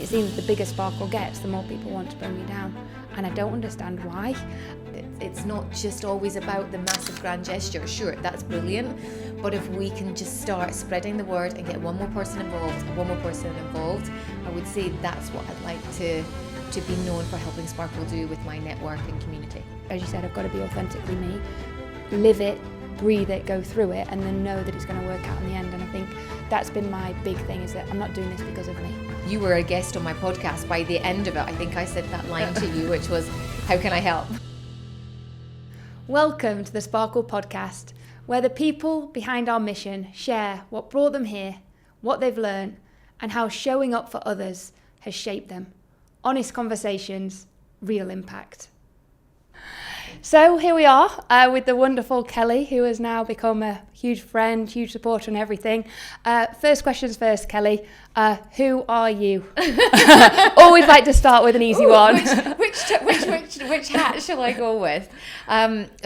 it seems the bigger Sparkle gets, the more people want to bring me down. And I don't understand why. It's not just always about the massive grand gesture. Sure, that's brilliant, but if we can just start spreading the word and get one more person involved, I would say that's what I'd like to be known for helping Sparkle do with my network and community. As you said, I've got to be authentically me, live it, breathe it, go through it, and then know that it's going to work out in the end. And I think that's been my big thing, is that I'm not doing this because of me. You were a guest on my podcast. By the end of it, I think I said that line to you, which was, how can I help? Welcome to the Sparkle Podcast, where the people behind our mission share what brought them here, what they've learned, and how showing up for others has shaped them. Honest conversations, real impact. So here we are with the wonderful Kelly, who has now become a huge friend, huge supporter and everything. First questions first, Kelly. Who are you? Always like to start with an easy one. Which hat shall I go with?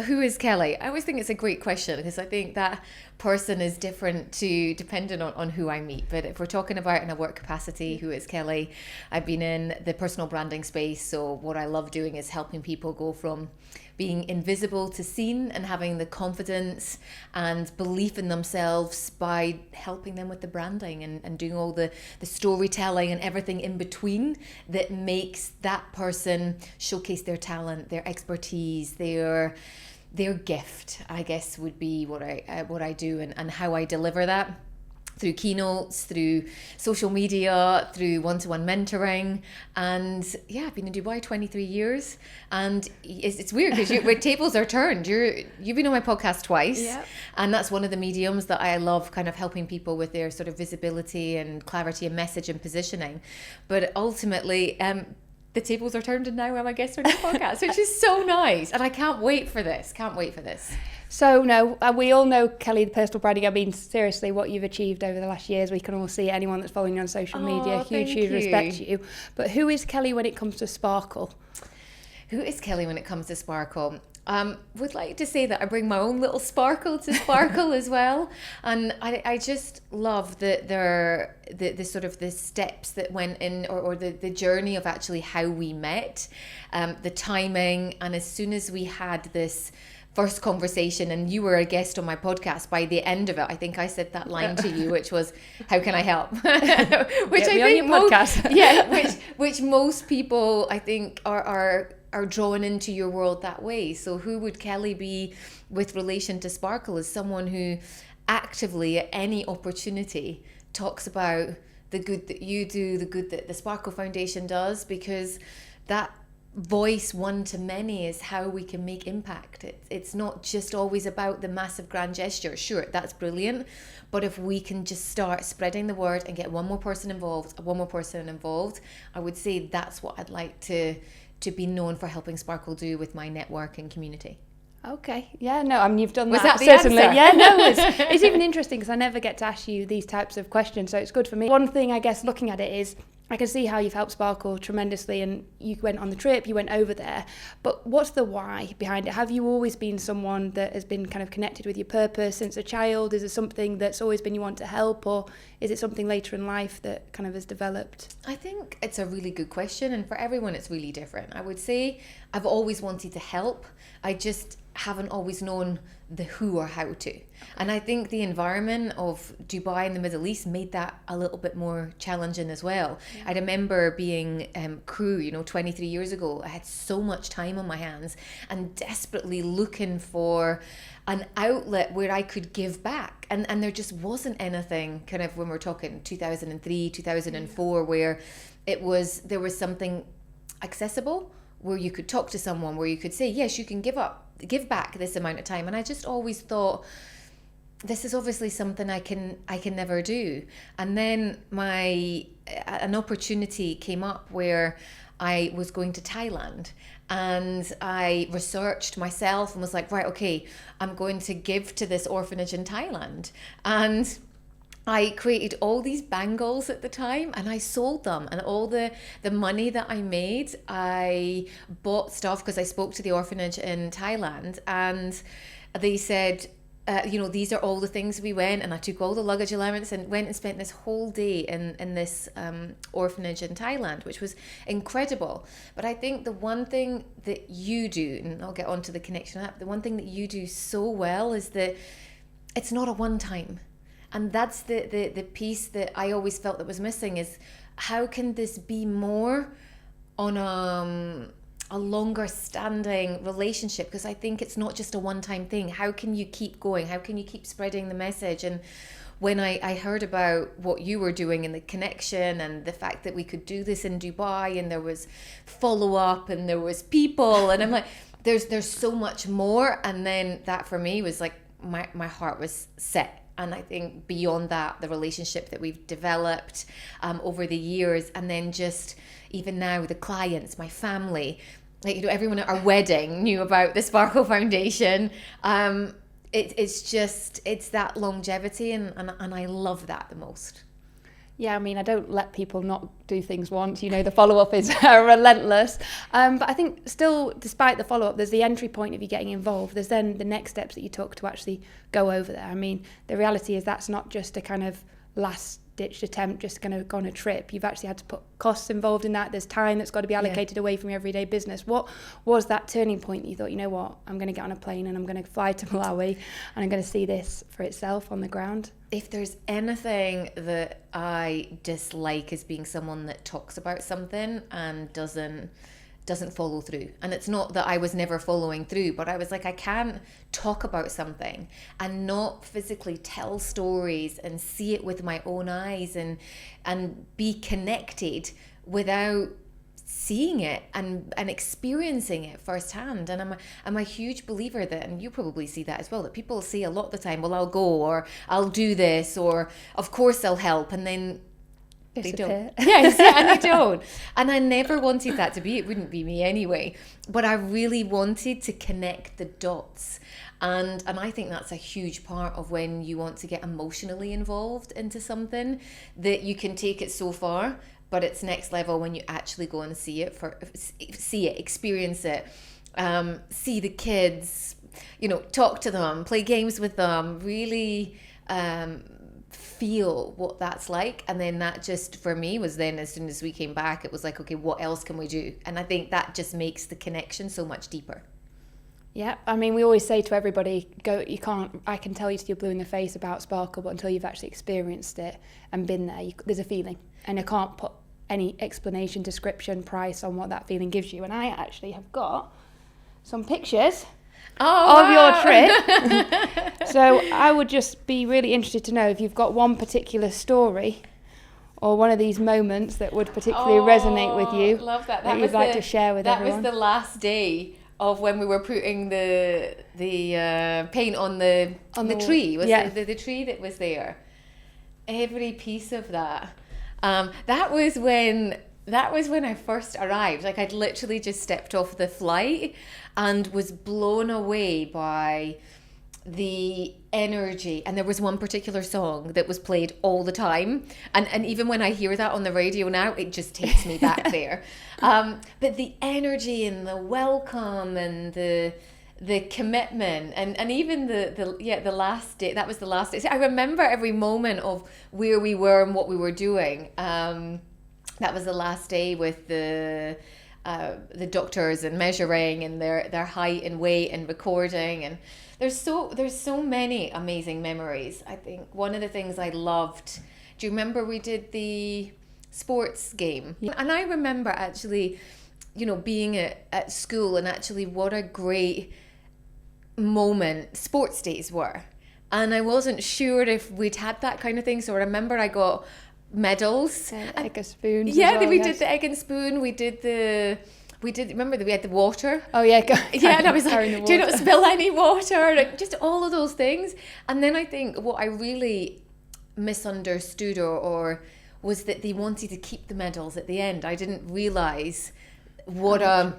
Who is Kelly? I always think it's a great question, because I think that person is different depending on who I meet. But if we're talking about in a work capacity, who is Kelly? I've been in the personal branding space, so what I love doing is helping people go from being invisible to seen, and having the confidence and belief in themselves by helping them with the branding and doing all the storytelling and everything in between that makes that person showcase their talent, their expertise, their gift, I guess, would be what I do, and how I deliver that. Through keynotes, through social media, through one-to-one mentoring. And yeah, I've been in Dubai 23 years. And it's weird, because when tables are turned, you've been on my podcast twice. Yeah. And that's one of the mediums that I love, kind of helping people with their sort of visibility and clarity and message and positioning. But ultimately, the tables are turned, and now I'm a guest on your podcast, which is so nice. And I can't wait for this. So no, we all know, Kelly, the personal branding. I mean, seriously, what you've achieved over the last years, we can all see it. Anyone that's following you on social media, huge respect to you. But who is Kelly when it comes to Sparkle? Who is Kelly when it comes to Sparkle? Would like to say that I bring my own little sparkle to Sparkle as well. And I just love the sort of the steps that went in, or the journey of actually how we met, the timing. And as soon as we had this first conversation, and you were a guest on my podcast, by the end of it, I think I said that line to you, which was, how can I help? Which Get me on your podcast. which most people, I think, are drawn into your world that way. So who would Kelly be with relation to Sparkle? Is someone who actively, at any opportunity, talks about the good that you do, the good that the Sparkle Foundation does, because that voice one to many is how we can make impact. It's not just always about the massive grand gesture. Sure, that's brilliant, but if we can just start spreading the word and get one more person involved, I would say that's what I'd like to be known for helping Sparkle do with my network and community. Okay, yeah, no, I mean, you've done Was that the certainly. answer? Yeah, no, it's even interesting, because I never get to ask you these types of questions, so it's good for me. One thing, I guess, looking at it is, I can see how you've helped Sparkle tremendously, and you went on the trip, you went over there, but what's the why behind it? Have you always been someone that has been kind of connected with your purpose since a child? Is it something that's always been you want to help, or is it something later in life that kind of has developed? I think it's a really good question, and for everyone it's really different. I would say I've always wanted to help. I just haven't always known the who or how to. And I think the environment of Dubai and the Middle East made that a little bit more challenging as well. Yeah. I remember being crew, 23 years ago. I had so much time on my hands and desperately looking for an outlet where I could give back. And there just wasn't anything, kind of when we're talking 2003, 2004, where there was something accessible, where you could talk to someone, where you could say, yes, you can give back this amount of time. And I just always thought, this is obviously something I can never do. And then an opportunity came up where I was going to Thailand, and I researched myself and was like, right, okay, I'm going to give to this orphanage in Thailand. And I created all these bangles at the time, and I sold them, and all the money that I made, I bought stuff, because I spoke to the orphanage in Thailand, and they said, these are all the things we went, and I took all the luggage allowance and went and spent this whole day in this orphanage in Thailand, which was incredible. But I think the one thing that you do, and I'll get onto the connection app, the one thing that you do so well is that it's not a one time. And that's the piece that I always felt that was missing, is how can this be more on a longer standing relationship? Because I think it's not just a one-time thing. How can you keep going? How can you keep spreading the message? And when I heard about what you were doing and the connection and the fact that we could do this in Dubai, and there was follow-up and there was people, and I'm like, there's so much more. And then that for me was like, my heart was set. And I think beyond that, the relationship that we've developed over the years, and then just even now the clients, my family, everyone at our wedding knew about the Sparkle Foundation. It's that longevity, and I love that the most. Yeah, I mean, I don't let people not do things once. The follow-up is relentless. But I think still, despite the follow-up, there's the entry point of you getting involved. There's then the next steps that you took to actually go over there. I mean, the reality is that's not just a kind of last-ditch attempt, just going to go on a trip. You've actually had to put costs involved in that. There's time that's got to be allocated away from your everyday business. What was that turning point that you thought, you know what, I'm going to get on a plane and I'm going to fly to Malawi and I'm going to see this for itself on the ground? If there's anything that I dislike is being someone that talks about something and doesn't follow through. And it's not that I was never following through, but I was like, I can't talk about something and not physically tell stories and see it with my own eyes and be connected without seeing it and experiencing it firsthand. And I'm a huge believer that, and you probably see that as well, that people say a lot of the time, well, I'll go, or I'll do this, or of course I'll help, and then they don't. Yes, and they don't. And I never wanted that to be. It wouldn't be me anyway. But I really wanted to connect the dots. And I think that's a huge part of when you want to get emotionally involved into something, that you can take it so far, but it's next level when you actually go and see it, experience it, see the kids, talk to them, play games with them, really feel what that's like. And then that just for me was then, as soon as we came back, it was like, okay, what else can we do? And I think that just makes the connection so much deeper. Yeah, I mean, we always say to everybody, I can tell you till you're blue in the face about Sparkle, but until you've actually experienced it and been there, there's a feeling. And I can't put any explanation, description, price on what that feeling gives you. And I actually have got some pictures of your trip. So I would just be really interested to know if you've got one particular story or one of these moments that would particularly resonate with you. Love that. You'd like to share with everyone. That was the last day of when we were putting the paint on the tree. Was the tree that was there. Every piece of that. That was when I first arrived. Like, I'd literally just stepped off the flight and was blown away by the energy. And there was one particular song that was played all the time. And even when I hear that on the radio now, it just takes me back there. But the energy and the welcome and the commitment and even the last day, that was the last day. So I remember every moment of where we were and what we were doing. That was the last day with the doctors and measuring and their height and weight and recording, and there's so many amazing memories. I think one of the things I loved, do you remember we did the sports game? Yeah. And I remember actually, being at school, and actually what a great moment sports days were. And I wasn't sure if we'd had that kind of thing. So I remember I got medals. Egg and spoon. Yeah, we did the egg and spoon. We did, remember that we had the water? Oh yeah. Yeah, and I was like, do not spill any water. Like, just all of those things. And then I think what I really misunderstood or was that they wanted to keep the medals at the end. I didn't realise what a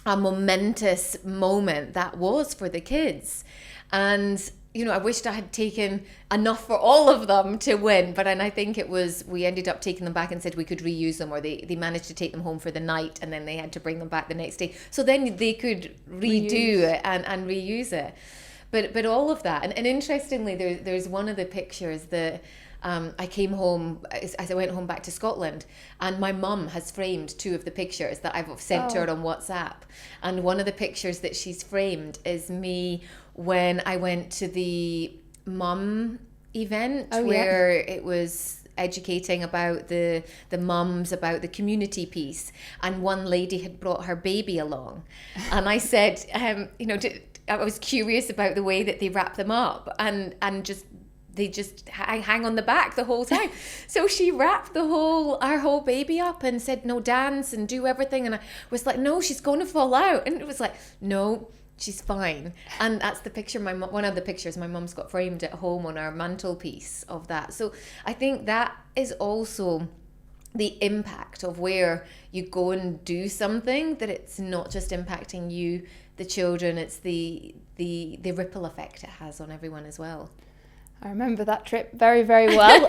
momentous moment that was for the kids. And I wished I had taken enough for all of them to win, but I think we ended up taking them back and said we could reuse them, or they managed to take them home for the night, and then they had to bring them back the next day, so then they could redo it and reuse it. but all of that, and interestingly, there's one of the pictures that I came home as I went home back to Scotland, and my mum has framed 2 of the pictures that I've sent to her on WhatsApp. And one of the pictures that she's framed is me when I went to the mum event where it was educating about the mums, about the community piece, and one lady had brought her baby along, and I said, I was curious about the way that they wrap them up, and they just hang on the back the whole time. So she wrapped our whole baby up and said, no, dance and do everything. And I was like, no, she's going to fall out. And it was like, no, she's fine. And that's the picture, one of the pictures my mum's got framed at home on our mantelpiece of that. So I think that is also the impact of where you go and do something, that it's not just impacting you, the children, it's the ripple effect it has on everyone as well. I remember that trip very, very well.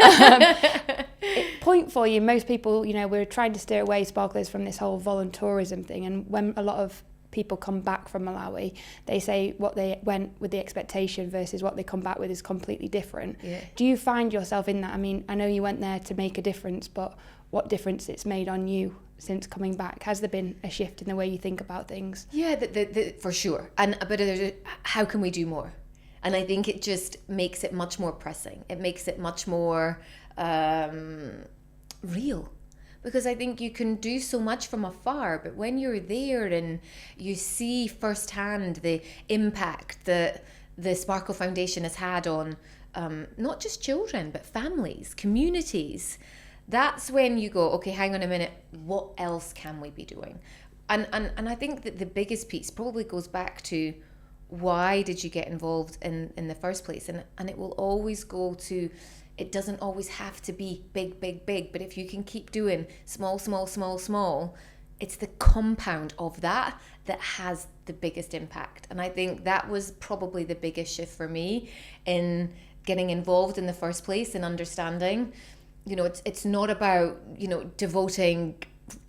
Point for you, most people, we're trying to steer away sparklers from this whole voluntourism thing. And when a lot of people come back from Malawi, they say what they went with the expectation versus what they come back with is completely different. Yeah. Do you find yourself in that? I mean, I know you went there to make a difference, but what difference it's made on you since coming back? Has there been a shift in the way you think about things? Yeah, for sure. But how can we do more? And I think it just makes it much more pressing. It makes it much more real. Because I think you can do so much from afar, but when you're there and you see firsthand the impact that the Sparkle Foundation has had on not just children, but families, communities, that's when you go, okay, hang on a minute, what else can we be doing? And I think that the biggest piece probably goes back to, why did you get involved in the first place? And it will always go to, it doesn't always have to be big, but if you can keep doing small, it's the compound of that has the biggest impact. And I think that was probably the biggest shift for me in getting involved in the first place and understanding, it's not about, devoting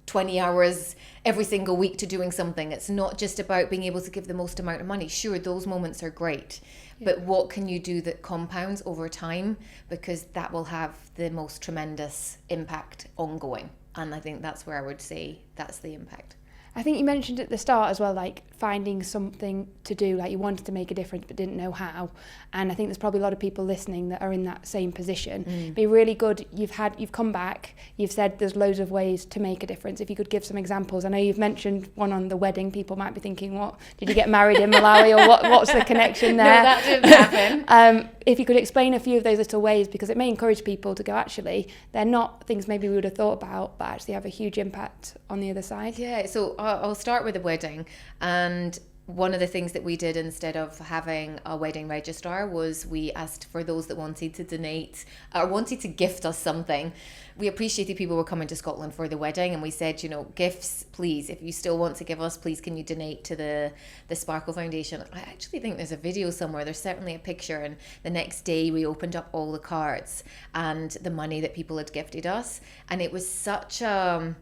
20 hours every single week to doing something. It's not just about being able to give the most amount of money. Sure, those moments are great, but what can you do that compounds over time? Because that will have the most tremendous impact ongoing. And I think that's where I would say that's the impact. I think you mentioned at the start as well, like finding something to do, like you wanted to make a difference but didn't know how. And I think there's probably a lot of people listening that are in that same position. It'd be really good, you've come back, you've said there's loads of ways to make a difference. If you could give some examples. I know you've mentioned one on the wedding. People might be thinking, what, did you get married in Malawi, or what's the connection there? No, that didn't happen. If you could explain a few of those little ways, because it may encourage people to go, actually, they're not things maybe we would have thought about, but actually have a huge impact on the other side. Yeah, so I'll start with the wedding. And one of the things that we did instead of having a wedding registrar was we asked for those that wanted to donate or wanted to gift us something. We appreciated people were coming to Scotland for the wedding, and we said, gifts, please, if you still want to give us, please can you donate to the Sparkle Foundation? I actually think there's a video somewhere, there's certainly a picture, and the next day we opened up all the cards and the money that people had gifted us, and it was such a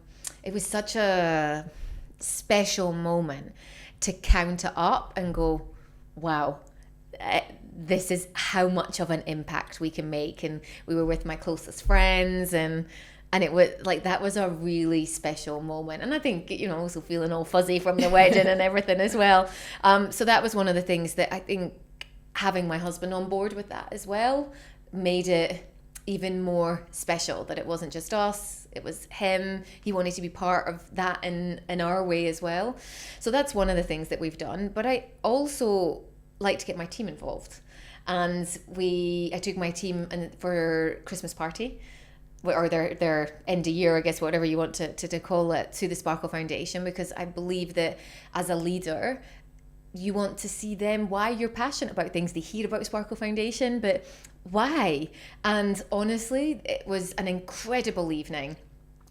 special moment to count it up and go, wow, this is how much of an impact we can make. And we were with my closest friends, and it was like, that was a really special moment. And I think, also feeling all fuzzy from the wedding and everything as well. So that was one of the things that I think having my husband on board with that as well made it even more special, that it wasn't just us, it was him. He wanted to be part of that in our way as well. So that's one of the things that we've done. But I also like to get my team involved. And I took my team for Christmas party, or their end of year, I guess, whatever you want to call it, to the Sparkle Foundation, because I believe that as a leader, you want to see them, why you're passionate about things. They hear about Sparkle Foundation, but why? And honestly, it was an incredible evening.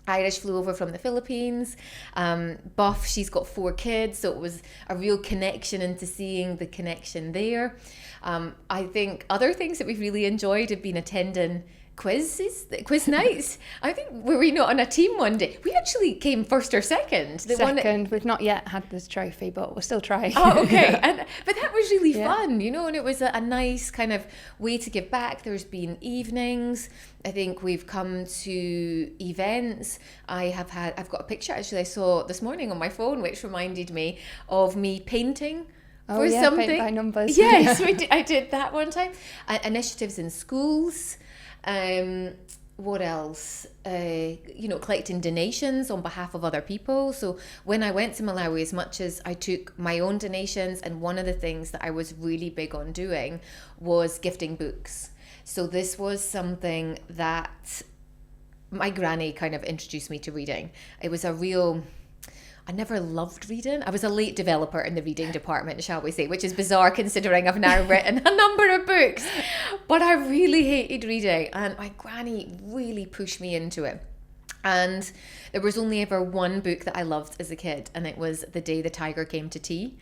Irish flew over from the Philippines. Buff, she's got 4 kids, so it was a real connection into seeing the connection there. I think other things that we've really enjoyed have been attending quiz nights. I think, were we not on a team one day? We actually came first or second. Second. We've not yet had this trophy, but we're still trying. Oh, okay. But that was really fun, you know, and it was a nice kind of way to give back. There's been evenings. I think we've come to events. I've got a picture actually I saw this morning on my phone, which reminded me of me painting. For something. Paint by numbers. Yes, I did that one time. Initiatives in schools. What else? Collecting donations on behalf of other people. So when I went to Malawi, as much as I took my own donations, and one of the things that I was really big on doing was gifting books. So this was something that my granny kind of introduced me to reading. It was I never loved reading. I was a late developer in the reading department, shall we say, which is bizarre considering I've now written a number of books. But I really hated reading, and my granny really pushed me into it. And there was only ever one book that I loved as a kid, and it was The Day the Tiger Came to Tea.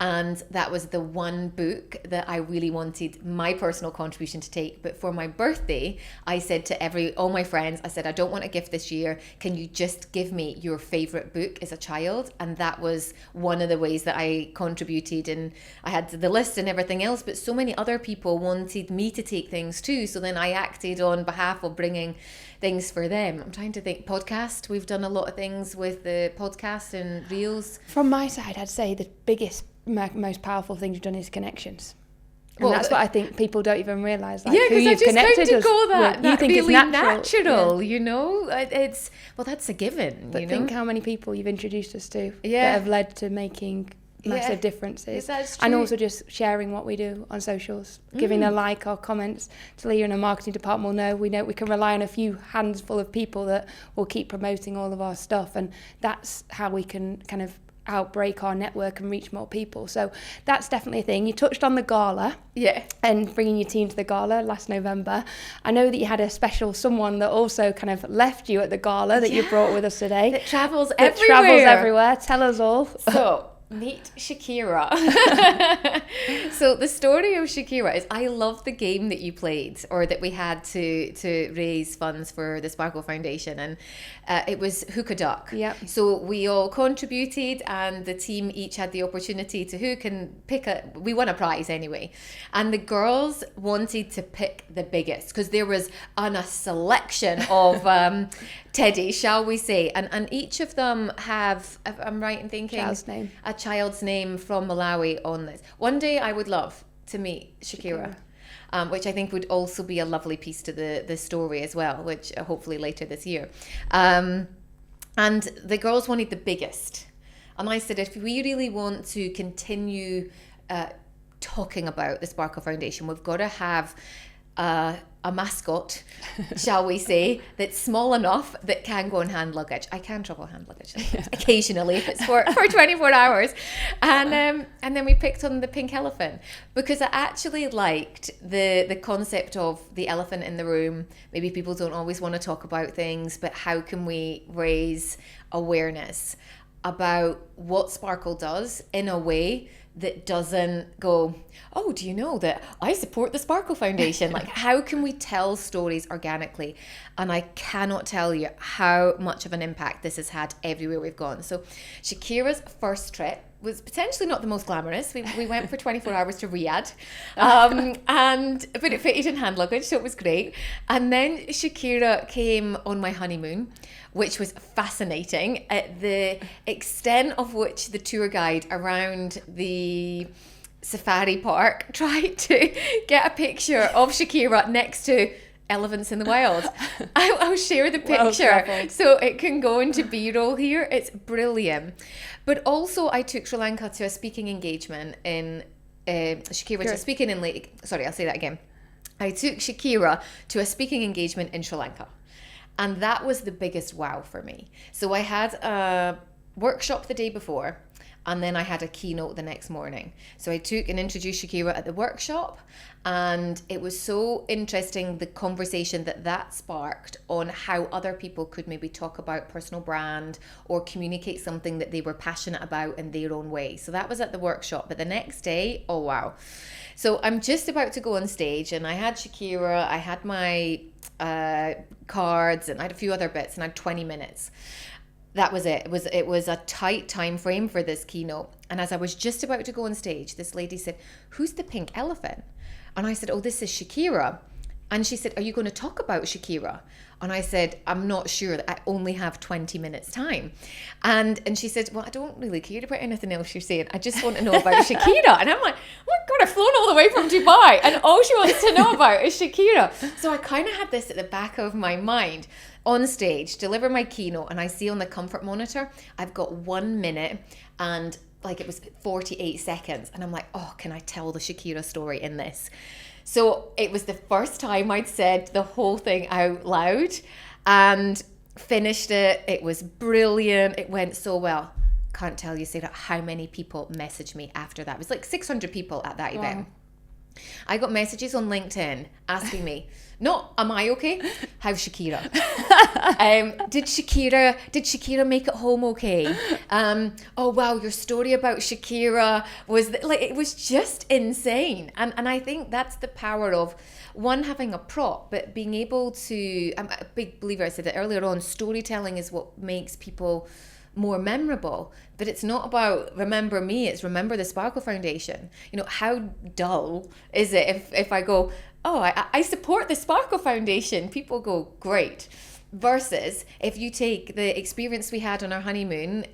And that was the one book that I really wanted my personal contribution to take. But for my birthday, I said to all my friends, I said, I don't want a gift this year. Can you just give me your favorite book as a child? And that was one of the ways that I contributed. And I had the list and everything else, but so many other people wanted me to take things too. So then I acted on behalf of bringing things for them. I'm trying to think. Podcast. We've done a lot of things with the podcast and reels. From my side, I'd say the biggest, most powerful thing you've done is connections. And that's what I think people don't even realise. Like, yeah, because I just kind of go that you think really it's natural, you know? That's a given, but you know? think how many people you've introduced us to that Yeah. have led to making massive differences. That's true. And also just sharing what we do on socials, giving a like or comments. So Leah in our marketing department will know we can rely on a few handful of people that will keep promoting all of our stuff, and that's how we can kind of outbreak our network and reach more people. So that's definitely a thing. You touched on the gala, and bringing your team to the gala last November. I know that you had a special someone that also kind of left you at the gala that you brought with us today. That travels everywhere. Tell us all. So meet Shakira. So the story of Shakira is, I love the game that you played, or that we had to raise funds for the Sparkle Foundation, and it was Hook a Duck. Yep. So we all contributed, and the team each had the opportunity to hook and pick we won a prize anyway, and the girls wanted to pick the biggest because there was a selection of teddies, shall we say, and each of them have, if I'm right in thinking, a child's name from Malawi on this. One day I would love to meet Shakira. Which I think would also be a lovely piece to the story as well, which hopefully later this year. And the girls wanted the biggest. And I said, if we really want to continue talking about the Sparkle Foundation, we've got to have a mascot, shall we say, that's small enough that can go on hand luggage. I can travel hand luggage occasionally if it's for 24 hours. And then we picked on the pink elephant because I actually liked the concept of the elephant in the room. Maybe people don't always want to talk about things, but how can we raise awareness about what Sparkle does in a way that doesn't go, oh, do you know that I support the Sparkle Foundation? Like, how can we tell stories organically? And I cannot tell you how much of an impact this has had everywhere we've gone. So Shakira's first trip was potentially not the most glamorous. We went for 24 hours to Riyadh, but it fitted in hand luggage, so it was great. And then Shakira came on my honeymoon, which was fascinating at the extent of which the tour guide around the safari park tried to get a picture of Shakira next to elephants in the wild. I'll share the picture so it can go into B-roll here. It's brilliant. But also I took Sri Lanka to a speaking engagement in Shakira to speaking in I'll say that again. I took Shakira to a speaking engagement in Sri Lanka. And that was the biggest wow for me. So I had a workshop the day before, and then I had a keynote the next morning. So I took and introduced Shakira at the workshop, and it was so interesting, the conversation that sparked on how other people could maybe talk about personal brand or communicate something that they were passionate about in their own way. So that was at the workshop. But the next day, oh wow. So I'm just about to go on stage, and I had Shakira, I had my cards, and I had a few other bits, and I had 20 minutes. That was it. It was a tight time frame for this keynote. And as I was just about to go on stage, this lady said, "Who's the pink elephant?" And I said, "Oh, this is Shakira." And she said, "Are you going to talk about Shakira?" And I said, "I'm not sure. I only have 20 minutes time." And she said, "Well, I don't really care about anything else you're saying. I just want to know about Shakira." And I'm like, "Oh my God, I've flown all the way from Dubai, and all she wants to know about is Shakira." So I kind of had this at the back of my mind. On stage, deliver my keynote, and I see on the comfort monitor, I've got 1 minute and like it was 48 seconds. And I'm like, oh, can I tell the Shakira story in this? So it was the first time I'd said the whole thing out loud and finished it. It was brilliant. It went so well. Can't tell you, Sarah, how many people messaged me after that. It was like 600 people at that event. Wow. I got messages on LinkedIn asking me, not, am I okay? How's Shakira? Did Shakira make it home okay? Oh wow, your story about Shakira was like, it was just insane. And I think that's the power of one, having a prop, but being able to, I'm a big believer, I said it earlier on, storytelling is what makes people more memorable. But it's not about remember me, it's remember the Sparkle Foundation. You know, how dull is it if I go, oh, I support the Sparkle Foundation, people go, great. Versus if you take the experience we had on our honeymoon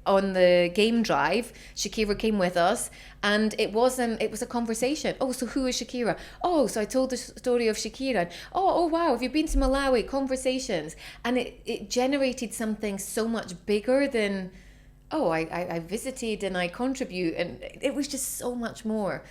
on the game drive, Shakira came with us, and it was a conversation. Oh, so who is Shakira? Oh, so I told the story of Shakira. Oh wow, have you been to Malawi? Conversations. And it generated something so much bigger than, oh, I visited and I contribute, and it was just so much more.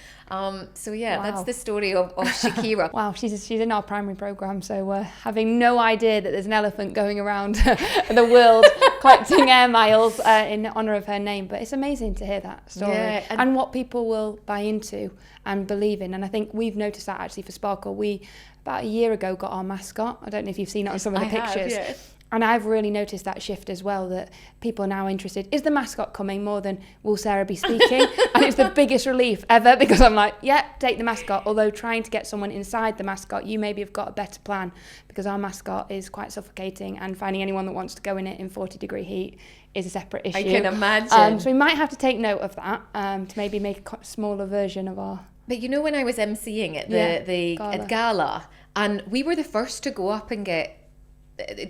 So yeah, Wow. that's the story of Shakira. Wow, she's in our primary programme, so we're having no idea that there's an elephant going around the world collecting air miles in honour of her name. But it's amazing to hear that story, Yeah, and what people will buy into and believe in. And I think we've noticed that actually for Sparkle. We, about a year ago, got our mascot. I don't know if you've seen it on some of the pictures. Yeah. And I've really noticed that shift as well, that people are now interested. Is the mascot coming more than will Sarah be speaking? And it's the biggest relief ever, because I'm like, yeah, take the mascot. Although trying to get someone inside the mascot, you maybe have got a better plan, because our mascot is quite suffocating, and finding anyone that wants to go in it in 40-degree heat is a separate issue. I can imagine. So we might have to take note of that to maybe make a smaller version of our... But you know, when I was emceeing at the gala, and we were the first to go up and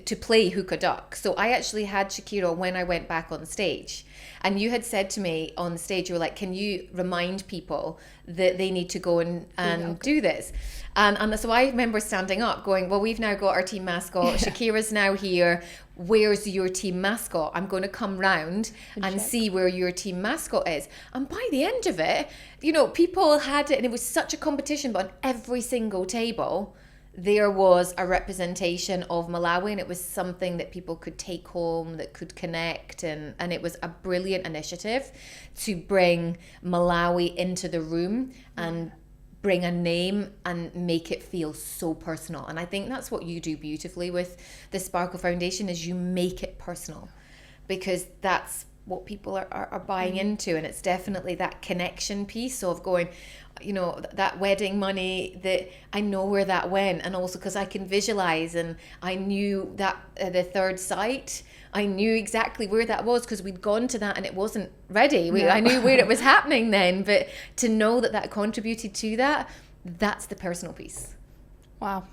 to play Hookah Duck. So I actually had Shakira when I went back on stage. And you had said to me on stage, you were like, can you remind people that they need to go and do this? And so I remember standing up going, well, we've now got our team mascot. Shakira's now here. Where's your team mascot? I'm going to come round and see where your team mascot is. And by the end of it, you know, people had it, and it was such a competition, but on every single table, there was a representation of Malawi, and it was something that people could take home, that could connect, and it was a brilliant initiative to bring Malawi into the room and bring a name and make it feel so personal. And I think that's what you do beautifully with the Sparkle Foundation, is you make it personal, because that's what people are buying into. And it's definitely that connection piece of going, you know, that wedding money, that I know where that went, and also because I can visualize, and I knew that the third site, I knew exactly where that was, because we'd gone to that and it wasn't ready. I knew where it was happening then, but to know that contributed to that, that's the personal piece. Wow.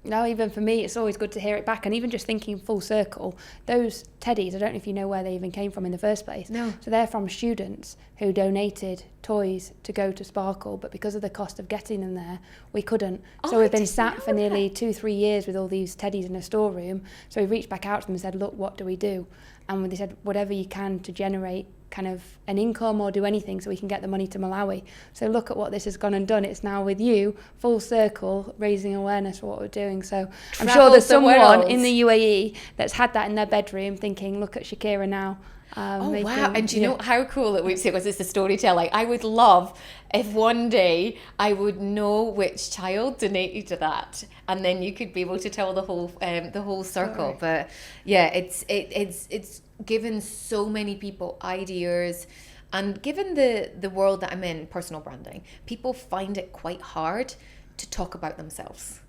No, even for me, it's always good to hear it back. And even just thinking full circle, those teddies, I don't know if you know where they even came from in the first place. No. So they're from students who donated toys to go to Sparkle, but because of the cost of getting them there, we couldn't. So we've been sat for nearly 2-3 years with all these teddies in a storeroom. So we reached back out to them and said, look, what do we do? And they said, whatever you can to generate kind of an income or do anything so we can get the money to Malawi. So look at what this has gone and done. It's now with you, full circle, raising awareness for what we're doing. So I'm sure there's someone in the UAE that's had that in their bedroom thinking, look at Shakira now. Wow. And do you know how cool it was? It was the storytelling. I would love if one day I would know which child donated to that, and then you could be able to tell the whole circle. But yeah, it's given so many people ideas, and given the world that I'm in, personal branding, people find it quite hard to talk about themselves.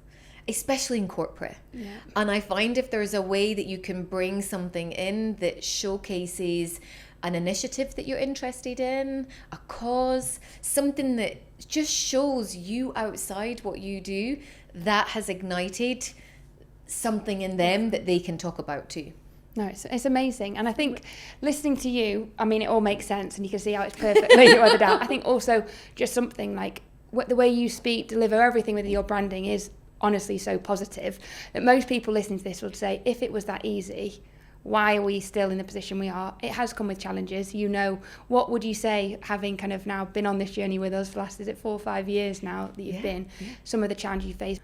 especially in corporate. Yeah. And I find if there's a way that you can bring something in that showcases an initiative that you're interested in, a cause, something that just shows you outside what you do, that has ignited something in them that they can talk about too. No, it's amazing. And I think listening to you, I mean, it all makes sense and you can see how it's perfectly whether down. I think also just something like the way you speak, deliver everything with your branding is honestly so positive that most people listening to this would say, if it was that easy, why are we still in the position we are? It has come with challenges. What would you say, having kind of now been on this journey with us for last, is it 4 or 5 years now that you've been, some of the challenges you faced?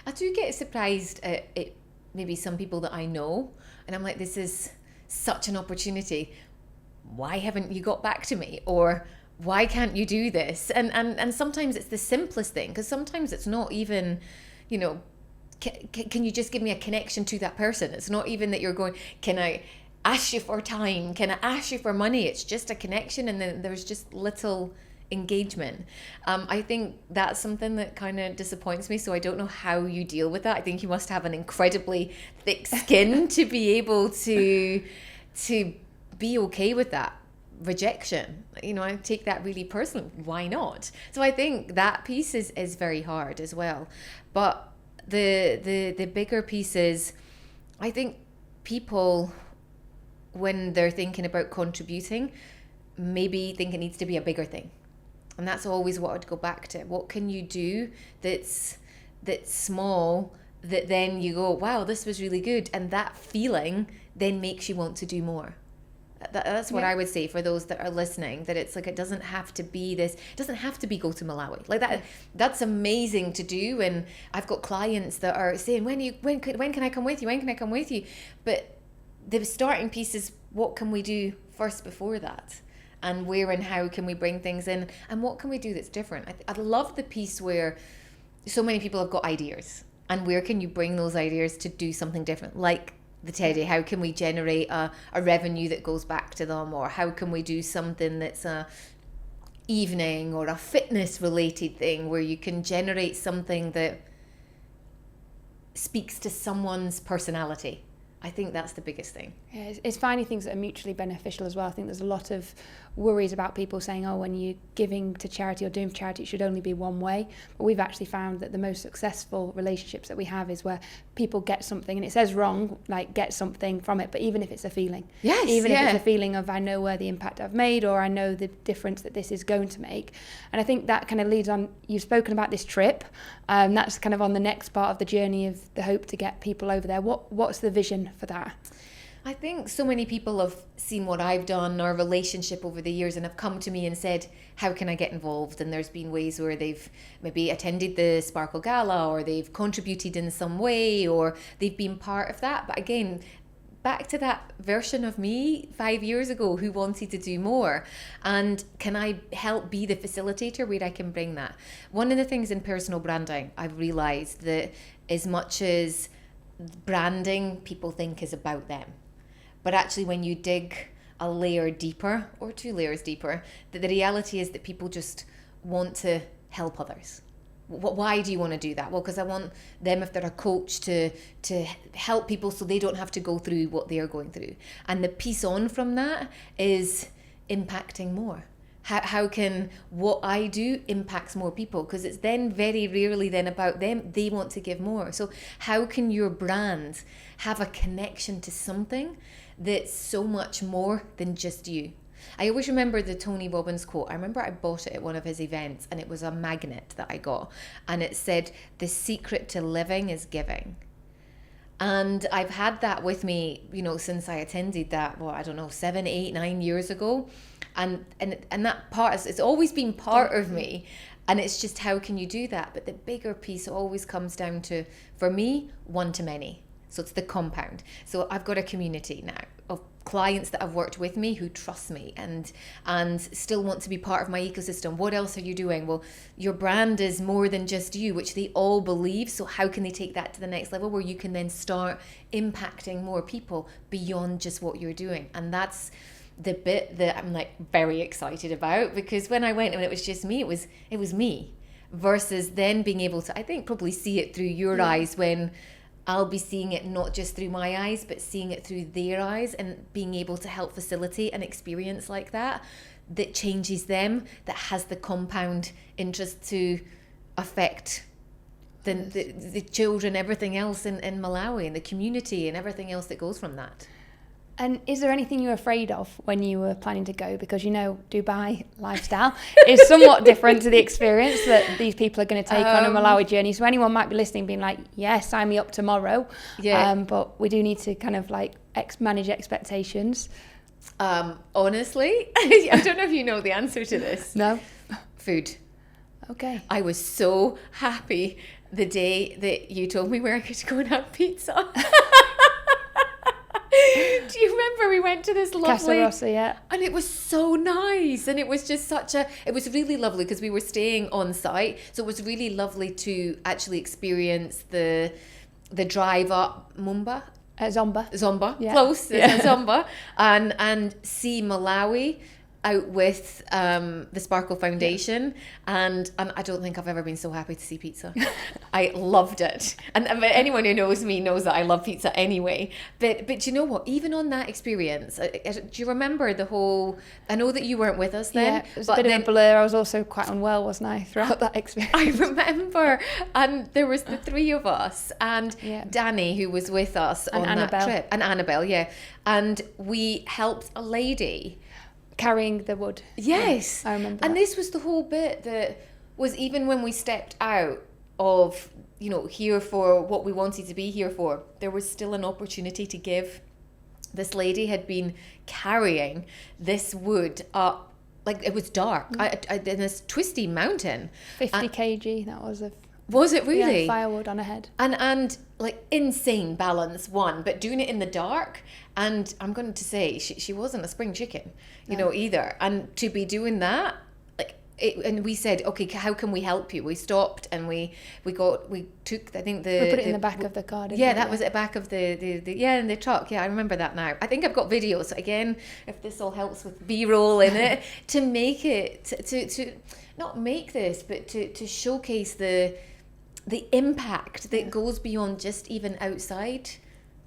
I do get surprised at it, maybe some people that I know, and I'm like, this is such an opportunity. Why haven't you got back to me? Or why can't you do this? And sometimes it's the simplest thing, because sometimes it's not even, can you just give me a connection to that person? It's not even that you're going, can I ask you for time? Can I ask you for money? It's just a connection, and then there's just little engagement. I think that's something that kind of disappoints me, so I don't know how you deal with that. I think you must have an incredibly thick skin to be able to be okay with that rejection. I take that really personally. Why not? So I think that piece is very hard as well. But the bigger piece is, I think people, when they're thinking about contributing, maybe think it needs to be a bigger thing. And that's always what I'd go back to. What can you do that's small, that then you go, wow, this was really good, and that feeling then makes you want to do more. That's what I would say for those that are listening, that it's like, it doesn't have to be this, it doesn't have to be go to Malawi. Like that, that's amazing to do. And I've got clients that are saying, when can I come with you? When can I come with you? But the starting piece is, what can we do first before that? And where and how can we bring things in? And what can we do that's different? I love the piece where so many people have got ideas. And where can you bring those ideas to do something different? Like the Teddy, how can we generate a revenue that goes back to them? Or how can we do something that's a evening or a fitness related thing where you can generate something that speaks to someone's personality? I think that's the biggest thing. Yeah, it's finding things that are mutually beneficial as well. I think there's a lot of worries about people saying, when you're giving to charity or doing for charity, it should only be one way. But we've actually found that the most successful relationships that we have is where people get something, and it says wrong, like get something from it, but even if it's a feeling. Yes, even if it's a feeling of, I know where the impact I've made, or I know the difference that this is going to make. And I think that kind of leads on, you've spoken about this trip, that's kind of on the next part of the journey of the hope to get people over there. What's the vision for that? I think so many people have seen what I've done, our relationship over the years, and have come to me and said, how can I get involved? And there's been ways where they've maybe attended the Sparkle Gala, or they've contributed in some way, or they've been part of that. But again, back to that version of me 5 years ago who wanted to do more. And can I help be the facilitator where I can bring that? One of the things in personal branding, I've realised that as much as branding people think is about them, but actually when you dig a layer deeper or 2 layers deeper, that the reality is that people just want to help others. Why do you want to do that? Well, because I want them, if they're a coach, to help people so they don't have to go through what they're going through. And the piece on from that is impacting more. How can what I do impacts more people? Because it's then very rarely then about them. They want to give more. So how can your brand have a connection to something that's so much more than just you? I always remember the Tony Robbins quote. I remember I bought it at one of his events, and it was a magnet that I got. And it said, the secret to living is giving. And I've had that with me, since I attended that, 7, 8, 9 years ago. And that part, it's always been part of me. And it's just, how can you do that? But the bigger piece always comes down to, for me, one to many. So it's the compound. So I've got a community now of clients that have worked with me who trust me and still want to be part of my ecosystem. What else are you doing? Well, your brand is more than just you, which they all believe. So how can they take that to the next level where you can then start impacting more people beyond just what you're doing? And that's the bit that I'm like very excited about, because when I went and it was just me, it was me. versus then being able to, I think, probably see it through your eyes, when I'll be seeing it not just through my eyes, but seeing it through their eyes, and being able to help facilitate an experience like that changes them, that has the compound interest to affect the children, everything else in Malawi, and the community and everything else that goes from that. And is there anything you were afraid of when you were planning to go? Because, you know, Dubai lifestyle is somewhat different to the experience that these people are going to take on a Malawi journey. So anyone might be listening being like, yeah, sign me up tomorrow. Yeah. But we do need to kind of like manage expectations. Honestly, I don't know if you know the answer to this. No. Food. Okay. I was so happy the day that you told me where I could go and have pizza. Do you remember we went to this lovely Casa Rossa, yeah. And it was so nice, and it was just it was really lovely because we were staying on site, so it was really lovely to actually experience the drive up Zomba, Yeah. Close, yeah. Zomba, and see Malawi out with the Sparkle Foundation, and I don't think I've ever been so happy to see pizza. I loved it, and anyone who knows me knows that I love pizza anyway. But you know what? Even on that experience, do you remember the whole? I know that you weren't with us then. Yeah, it was a bit of a blur. I was also quite unwell, wasn't I, throughout that experience? I remember, and there was the three of us, and Danny, who was with us on that trip, and Annabelle, and we helped a lady carrying the wood. Yes. Yeah, I remember And that. this was the whole bit that was, even when we stepped out of, you know, here for what we wanted to be here for, there was still an opportunity to give. This lady had been carrying this wood up, like it was dark, in this twisty mountain. 50 kg, that was Was it really? Yeah, firewood on her head. And like insane balance, but doing it in the dark. And I'm going to say she wasn't a spring chicken, you know, either. And to be doing that, and we said, okay, how can we help you? We stopped and we took, I think we put it in the back of the car. Yeah, that was at the back of the in the truck. Yeah, I remember that now. I think I've got videos again, if this all helps with B-roll in it, to make it to not make this, but to showcase the impact that goes beyond just even outside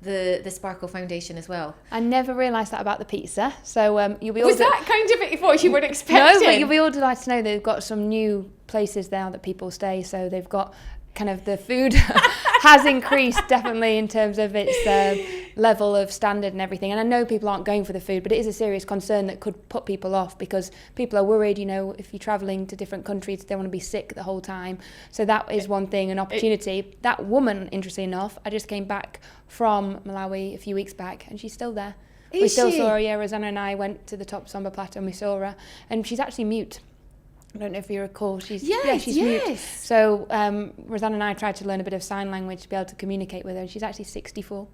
the Sparkle Foundation as well. I never realised that about the pizza. So you'll be all... Was that kind of what you were expecting? No, but you'll be all delighted to know they've got some new places now that people stay. So they've got kind of the food has increased definitely in terms of its level of standard and everything. And I know people aren't going for the food, but it is a serious concern that could put people off, because people are worried, you know, if you're travelling to different countries, they want to be sick the whole time. So that is one thing, an opportunity. That woman, interestingly enough, I just came back from Malawi a few weeks back, and she's still there. We still saw her, yeah. Rosanna and I went to the top Zomba Plateau and we saw her, and she's actually mute. I don't know if you recall. She's mute. So Rosanna and I tried to learn a bit of sign language to be able to communicate with her, and she's actually 64.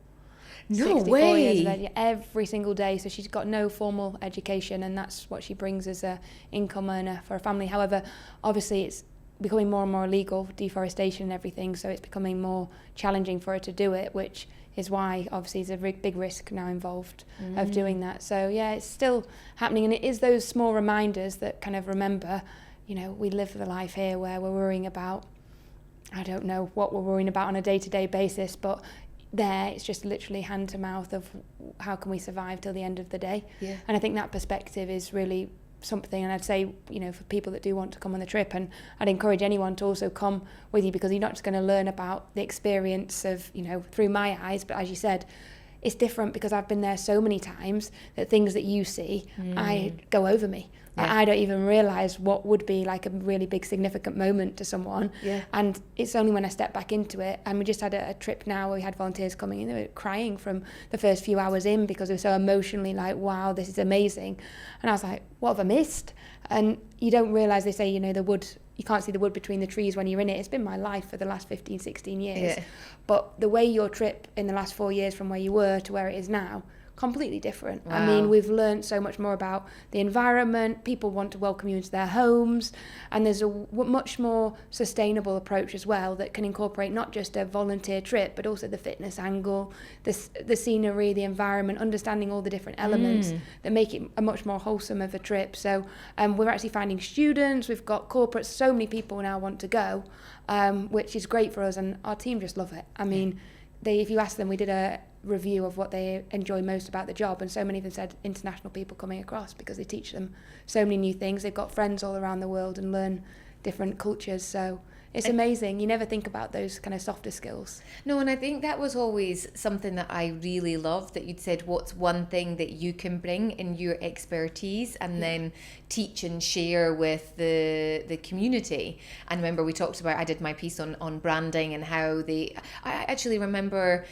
No 64 way. Years of age, every single day. So she's got no formal education, and that's what she brings as a income earner for a family. However, obviously it's becoming more and more illegal, deforestation and everything, so it's becoming more challenging for her to do it, which is why obviously there's a big risk now involved of doing that. So yeah, it's still happening, and it is those small reminders that kind of remember, you know, we live the life here where we're worrying about, I don't know what we're worrying about on a day-to-day basis, but there it's just literally hand to mouth of how can we survive till the end of the day. Yeah. And I think that perspective is really something, and I'd say, you know, for people that do want to come on the trip, and I'd encourage anyone to also come with you, because you're not just going to learn about the experience of, you know, through my eyes, but as you said, it's different because I've been there so many times that things that you see, I go over me. Yeah. I don't even realise what would be like a really big significant moment to someone. Yeah. And it's only when I step back into it, and we just had a trip now where we had volunteers coming in, they were crying from the first few hours in because they were so emotionally like, wow, this is amazing. And I was like, what have I missed? And you don't realise, they say, you know, the wood, you can't see the wood between the trees when you're in it. It's been my life for the last 15, 16 years. Yeah. But the way your trip in the last 4 years from where you were to where it is now completely different. Wow. I mean, we've learned so much more about the environment. People want to welcome you into their homes, and there's a much more sustainable approach as well that can incorporate not just a volunteer trip, but also the fitness angle, the scenery, the environment, understanding all the different elements that make it a much more wholesome of a trip. So we're actually finding students, we've got corporates, so many people now want to go, which is great for us, and our team just love it. I mean, if you ask them, we did a review of what they enjoy most about the job, and so many of them said international people coming across, because they teach them so many new things. They've got friends all around the world and learn different cultures, so it's amazing. You never think about those kind of softer skills. No, and I think that was always something that I really loved, that you'd said, what's one thing that you can bring in your expertise and then teach and share with the community. And remember, we talked about, I did my piece on branding and how I actually remember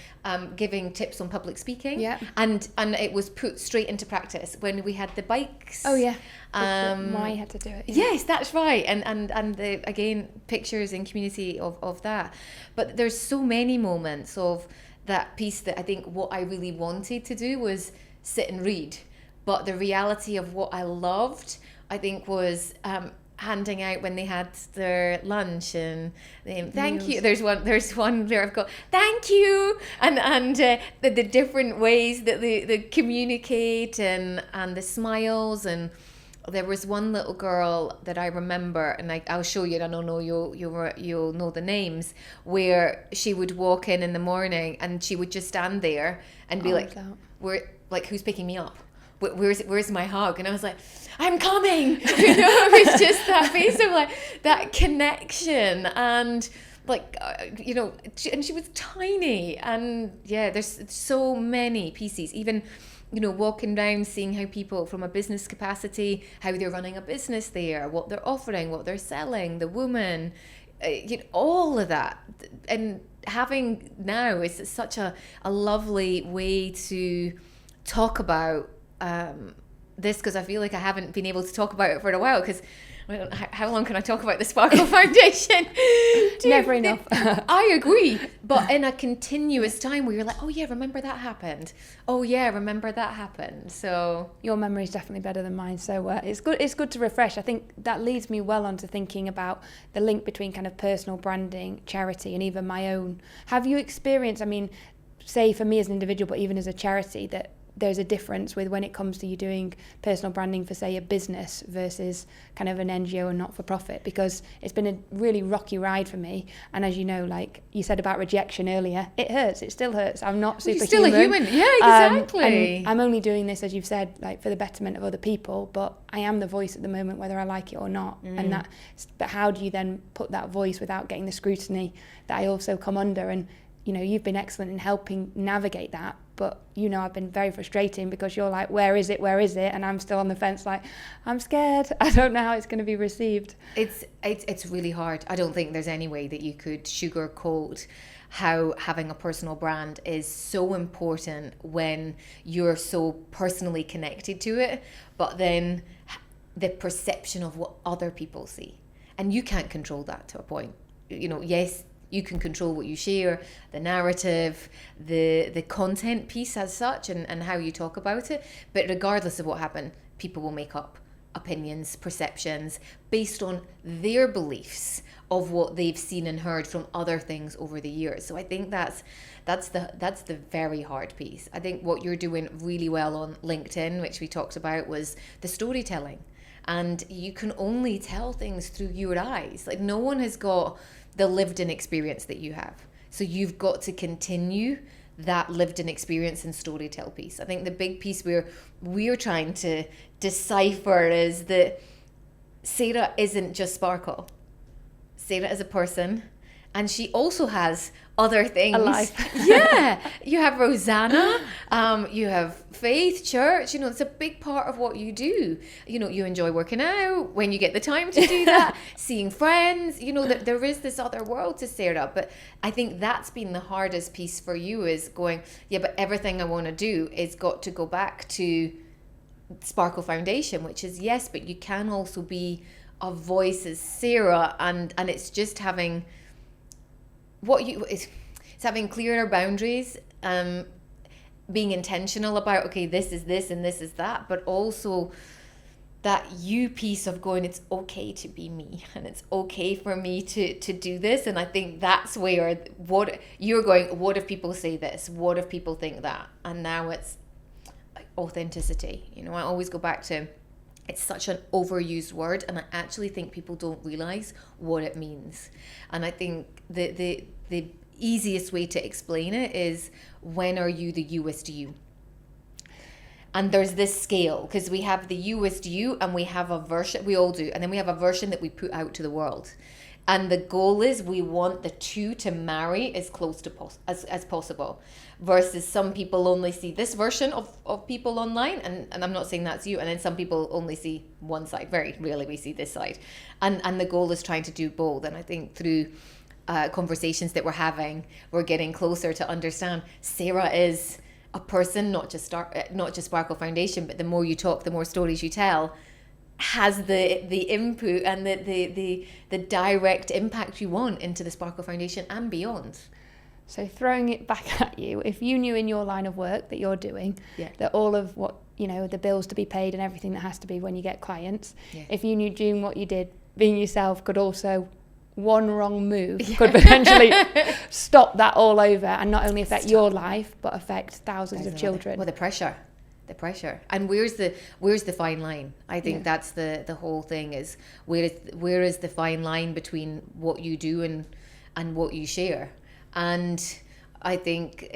giving tips on public speaking. Yeah. And it was put straight into practice when we had the bikes. Oh yeah. Why you had to do it. Yeah. Yes, that's right. And the, again, pictures and community of that. But there's so many moments of that piece that I think what I really wanted to do was sit and read. But the reality of what I loved, I think, was handing out when they had their lunch and thank you. There's one there I've got thank you, and the different ways that they communicate and the smiles. And there was one little girl that I remember, and I'll show you, and I don't know you'll know the names, where she would walk in the morning and she would just stand there and be who's picking me up? Where's my hug? And I was like, I'm coming. It was just that face of like that connection, and and she was tiny, and there's so many pieces. Even walking around, seeing how people from a business capacity, how they're running a business there, what they're offering, what they're selling, the woman, all of that. And having now is such a lovely way to talk about this, because I feel like I haven't been able to talk about it for a while, because how long can I talk about the Sparkle Foundation? Never enough. I agree, but in a continuous time where you're like, oh yeah, remember that happened. Oh yeah, remember that happened. So your memory is definitely better than mine. So it's good to refresh. I think that leads me well on to thinking about the link between kind of personal branding, charity, and even my own. Have you experienced, I mean, say for me as an individual, but even as a charity, that there's a difference with when it comes to you doing personal branding for, say, a business versus kind of an NGO and not-for-profit? Because it's been a really rocky ride for me. And as you know, like you said about rejection earlier, it hurts. It still hurts. I'm not superhuman. You're still a human. Yeah, exactly. And I'm only doing this, as you've said, like for the betterment of other people. But I am the voice at the moment, whether I like it or not. But how do you then put that voice without getting the scrutiny that I also come under? And you've been excellent in helping navigate that. But I've been very frustrating, because you're like, where is it? And I'm still on the fence, like, I'm scared. I don't know how it's going to be received. It's really hard. I don't think there's any way that you could sugarcoat how having a personal brand is so important when you're so personally connected to it, but then the perception of what other people see. And you can't control that to a point. Yes, you can control what you share, the narrative, the content piece as such, and how you talk about it. But regardless of what happened, people will make up opinions, perceptions based on their beliefs of what they've seen and heard from other things over the years. So I think that's the very hard piece. I think what you're doing really well on LinkedIn, which we talked about, was the storytelling. And you can only tell things through your eyes. Like, no one has got the lived-in experience that you have. So you've got to continue that lived-in experience and storytell piece. I think the big piece we're trying to decipher is that Sarah isn't just Sparkle. Sarah is a person, and she also has other things. A life. Yeah. You have Rosanna, you have faith, church, it's a big part of what you do. You enjoy working out when you get the time to do that, seeing friends, that there is this other world to Sarah. But I think that's been the hardest piece for you, is going, yeah, but everything I want to do is got to go back to Sparkle Foundation, which is yes, but you can also be a voice as Sarah, and it's just having it's having clearer boundaries, being intentional about, okay, this is this and this is that, but also that you piece of going, it's okay to be me and it's okay for me to do this. And I think that's where what you're going, what if people say this? What if people think that? And now it's authenticity. You know, I always go back to, it's such an overused word, and I actually think people don't realize what it means. And I think the easiest way to explain it is, when are you the youest you? And there's this scale, because we have the youest you and we have a version, we all do, and then we have a version that we put out to the world. And the goal is we want the two to marry as close to as possible, versus some people only see this version of people online, and I'm not saying that's you, and then some people only see one side. Very rarely we see this side. And the goal is trying to do both. And I think through conversations that we're having, we're getting closer to understand Sarah is a person, not just Sparkle Foundation, but the more you talk, the more stories you tell, has the input and the direct impact you want into the Sparkle Foundation and beyond. So throwing it back at you, if you knew in your line of work that you're doing, that all of what, you know, the bills to be paid and everything that has to be when you get clients, if you knew doing what you did, being yourself, could also, one wrong move could potentially stop that all over, and not only affect your life but affect thousands of children. Well, the pressure, and where's the fine line? I think that's the whole thing, is where is the fine line between what you do and what you share. And I think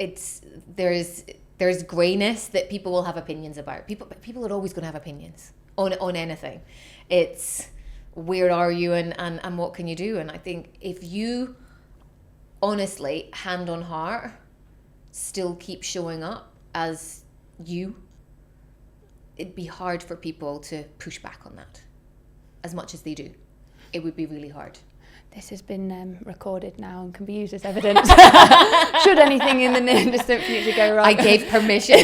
there's grayness that people will have opinions about. People are always going to have opinions on anything. It's, where are you and what can you do? And I think if you honestly, hand on heart, still keep showing up as you, it'd be hard for people to push back on that as much as they do. It would be really hard. This has been recorded now and can be used as evidence should anything in the near distant future go wrong. I gave permission.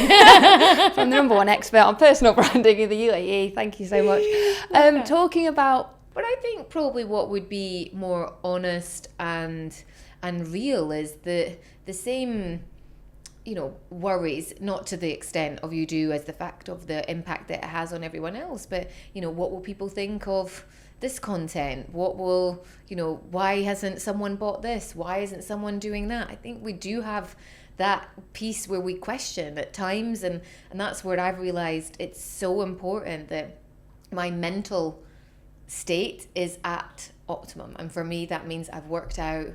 From the #1 expert on personal branding in the UAE. Thank you so much. Talking about... But I think probably what would be more honest and real is the same, you know, worries, not to the extent of you do as the fact of the impact that it has on everyone else, but, you know, what will people think of this content? What will, you know, why hasn't someone bought this? Why isn't someone doing that? I think we do have that piece where we question at times, and that's where I've realized it's so important that my mental state is at optimum. And for me, that means I've worked out,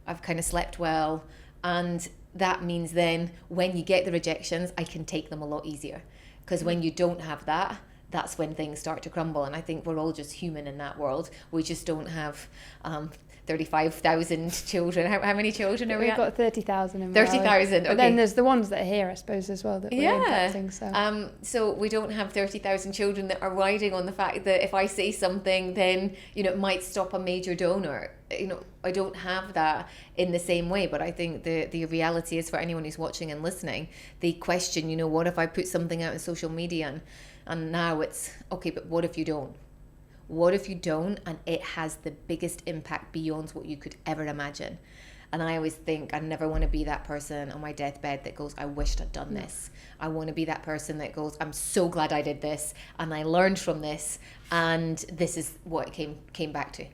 I've kind of slept well, and that means then when you get the rejections, I can take them a lot easier. Because when you don't have that, that's when things start to crumble. And I think we're all just human in that world. We just don't have 35,000 children. How many children are we at? We've got 30,000 in 30,000, okay. But then there's the ones that are here, I suppose, as well, that we're impacting. So we don't have 30,000 children that are riding on the fact that if I say something, then, you know, it might stop a major donor. You know, I don't have that in the same way. But I think the reality is, for anyone who's watching and listening, they question, you know, what if I put something out on social media and now it's, okay, but what if you don't? What if you don't and it has the biggest impact beyond what you could ever imagine? And I always think I never want to be that person on my deathbed that goes, I wished I'd done this. I want to be that person that goes, I'm so glad I did this and I learned from this and this is what it came back to.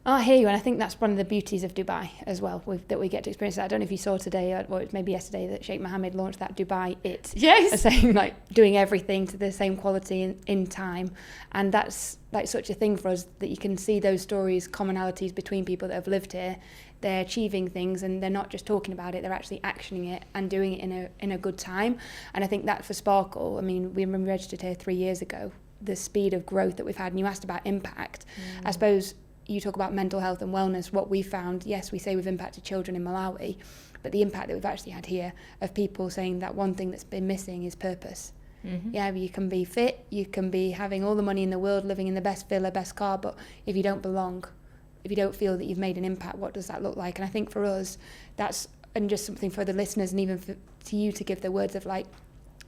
I hear you, and I think that's one of the beauties of Dubai as well, that we get to experience that. I don't know if you saw today, or it was maybe yesterday, that Sheikh Mohammed launched that Dubai It. Yes. Saying, like, doing everything to the same quality in time. And that's like such a thing for us, that you can see those stories, commonalities between people that have lived here. They're achieving things and they're not just talking about it, they're actually actioning it and doing it in a good time. And I think that for Sparkle, I mean, we registered here 3 years ago, the speed of growth that we've had, and you asked about impact. I suppose you talk about mental health and wellness. What we found, yes, we say we've impacted children in Malawi, but the impact that we've actually had here of people saying that one thing that's been missing is purpose. Yeah, you can be fit, you can be having all the money in the world, living in the best villa, best car, but if you don't belong, if you don't feel that you've made an impact, what does that look like? And I think for us, that's, and just something for the listeners and even to you to give the words of, like,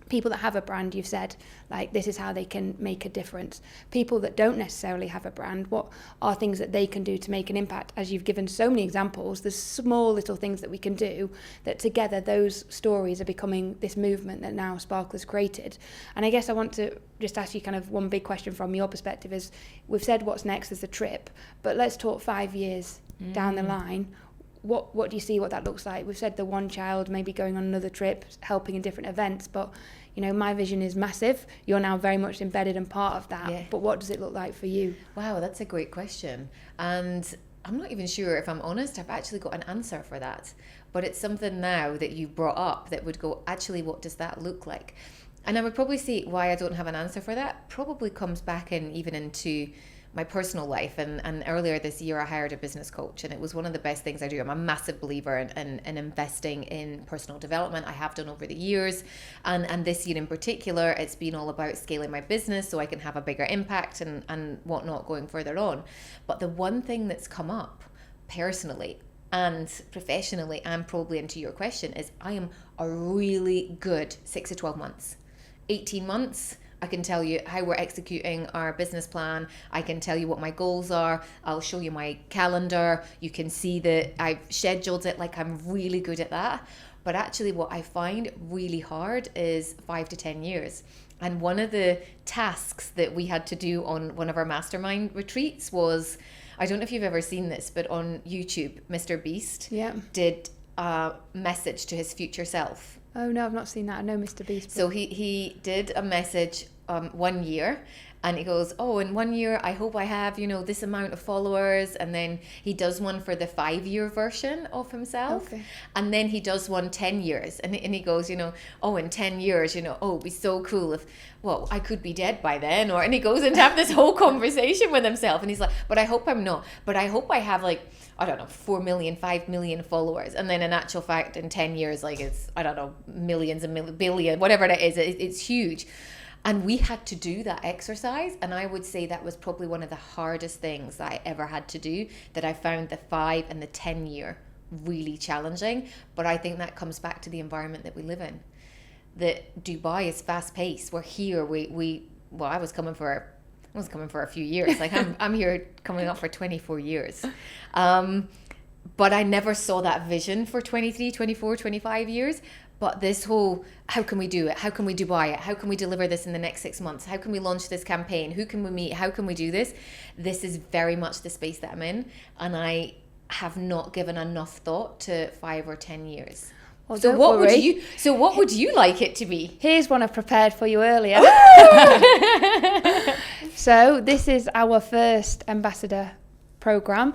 People that have a brand, you've said, like, this is how they can make a difference. People that don't necessarily have a brand, what are things that they can do to make an impact? As you've given so many examples, there's small little things that we can do that together those stories are becoming this movement that now Sparkle has created. And I guess I want to just ask you kind of one big question from your perspective is, we've said what's next is the trip, but let's talk 5 years down the line. What do you see what that looks like? We've said the one child maybe going on another trip, helping in different events, but you know, my vision is massive. You're now very much embedded and part of that. Yeah. But what does it look like for you? Wow, that's a great question. And I'm not even sure, if I'm honest, I've actually got an answer for that. But it's something now that you brought up that would go, actually, what does that look like? And I would probably say why I don't have an answer for that probably comes back in even into my personal life. And earlier this year I hired a business coach, and it was one of the best things I do. I'm a massive believer in investing in personal development. I have done over the years, and this year in particular it's been all about scaling my business so I can have a bigger impact and whatnot going further on. But the one thing that's come up personally and professionally, and probably into your question, is I am a really good 6 to 12 months. 18 months, I can tell you how we're executing our business plan. I can tell you what my goals are. I'll show you my calendar. You can see that I've scheduled it, like I'm really good at that. But actually what I find really hard is 5 to 10 years. And one of the tasks that we had to do on one of our mastermind retreats was, I don't know if you've ever seen this, but on YouTube, Mr. Beast did a message to his future self. Oh no, I've not seen that. I know Mr. Beast. So he did a message 1 year, and he goes, oh, in 1 year I hope I have, you know, this amount of followers. And then he does one for the 5-year version of himself. Okay. And then he does one 10 years, and he goes, you know, oh, in 10 years, you know, oh, it'd be so cool if, well, I could be dead by then. And he goes into have this whole conversation with himself, and he's like, but I hope I'm not, but I hope I have, like, I don't know, 4 million, 5 million followers. And then in actual fact, in 10 years, like, it's, I don't know, millions and billion, whatever it is, it's huge. And we had to do that exercise. And I would say that was probably one of the hardest things that I ever had to do, that I found the 5 and the 10 year really challenging. But I think that comes back to the environment that we live in. That Dubai is fast paced. We're here. I was coming for a few years. Like I'm here coming up for 24 years. But I never saw that vision for 23, 24, 25 years. But this whole, how can we do it? How can we Dubai it? How can we deliver this in the next 6 months? How can we launch this campaign? Who can we meet? How can we do this? This is very much the space that I'm in. And I have not given enough thought to 5 or 10 years. Well, so what would you like it to be? Here's one I've prepared for you earlier. So this is our first ambassador program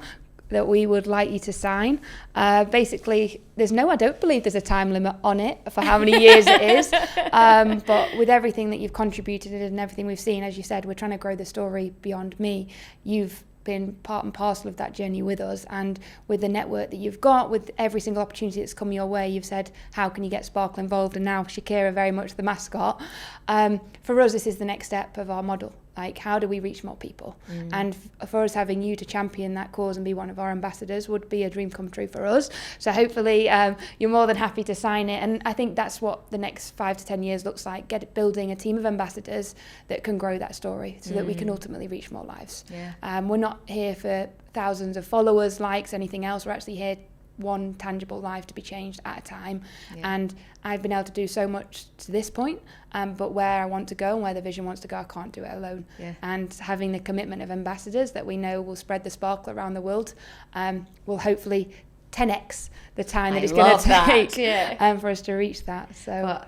that we would like you to sign. Basically, I don't believe there's a time limit on it for how many years it is. But with everything that you've contributed and everything we've seen, as you said, we're trying to grow the story beyond me. You've been part and parcel of that journey with us, and with the network that you've got, with every single opportunity that's come your way, you've said, how can you get Sparkle involved? And now Shakira, very much the mascot. For us, this is the next step of our model. Like, how do we reach more people? And for us, having you to champion that cause and be one of our ambassadors would be a dream come true for us. So hopefully you're more than happy to sign it. And I think that's what the next 5 to 10 years looks like, building a team of ambassadors that can grow that story so that we can ultimately reach more lives. Yeah. We're not here for thousands of followers, likes, anything else. We're actually here one tangible life to be changed at a time. And I've been able to do so much to this point, but where I want to go and where the vision wants to go, I can't do it alone. And having the commitment of ambassadors that we know will spread the sparkle around the world will hopefully 10x the time that it's going to take for us to reach that. So